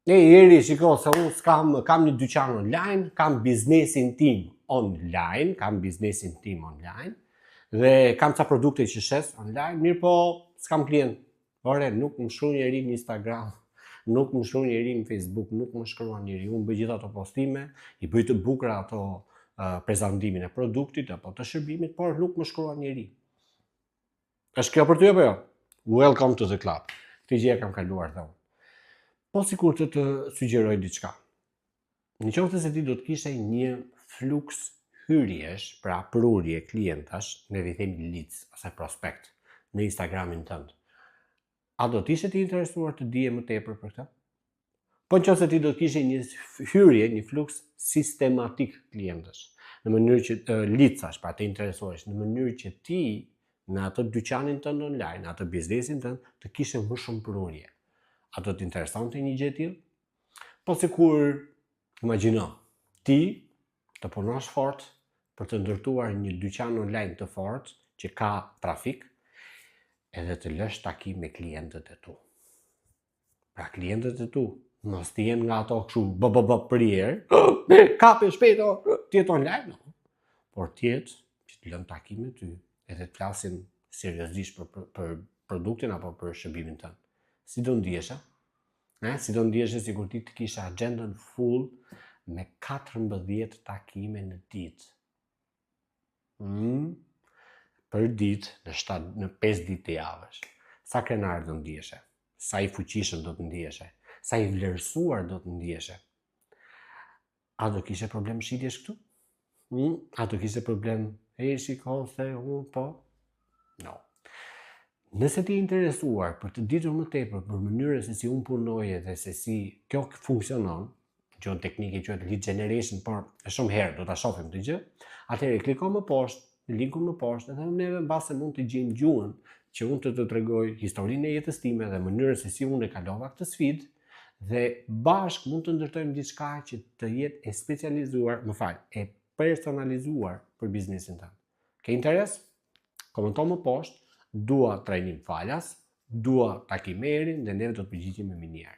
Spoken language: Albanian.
Jeri, shiko, se unë kam një dyqan online, kam biznesin tim online, dhe kam ca produkte që shes online, mirë po s'kam klient. Ore, nuk më shkruan njeri në Instagram, nuk më shkruan njeri në Facebook, nuk më shkruan njeri. Unë bëj gjitha ato postime, i bëj të bukura ato prezantimin e produktit apo të shërbimit, por nuk më shkruan njeri. Është kjo për ty apo jo? Welcome to the club. Këtë gjë kam kaluar dhe unë. Po sikur të sugjeroj diçka. Në qoftë se ti do të kishe një fluks hyrjesh, pra prurje klientash, ne i themi leads ose prospect në Instagramin tënd. A do të ishe ti interesuar të dije më tepër për këtë? Po nëse ti do të kishe një hyrje, një fluks sistematik klientësh, në mënyrë që leadsash, pra të interesohesh, në mënyrë që ti në atë dyqanin tënd online, në atë biznesin tënd, të kishe më shumë prurje. A do të interesonte një gjë e tillë? Po sikur imagjino, ti të punosh fort për të ndërtuar një dyqan online të fortë që ka trafik, edhe të lësh takim me klientët e tu. Pra klientët e tu, mos të jenë nga ato kështu përjerë, kape shpejto, të jetë online, por të jetë që të lënë takim me ty, edhe të flasin seriozisht për produktin apo për shërbimin tënd. Si do ndihesh? Si do ndihesh sikur ti të kishe agendën full me 14 takime në ditë. Për ditë në 5 ditë të javësh. Sa krenar do ndihesh? Sa i fuqishëm do të ndihesh? Sa i vlerësuar do të ndihesh? A do kishe problem shitjesh këtu? A do kishe problem shiko se unë po? No. Nëse ti interesuar për të ditur më tepër për mënyrën se si unë punoj dhe se si kjo funksionon, gjuhën teknike quhet lead generation, por shumë herë do ta shohim këtë gjë, atëherë kliko më poshtë, në linkun më poshtë, dhe neve mbase mund të gjejmë gjuhën që unë të tregoj historinë e jetës time dhe mënyrën se si unë e kalova këtë sfidë, dhe bashkë mund të ndërtojmë diçka që të jetë e specializuar, e personalizuar për biznesin tënd. Ke interes? Komento më poshtë. Dua trajnim falas, dua takimerin dhe neve do të përgjigjemi më mirë.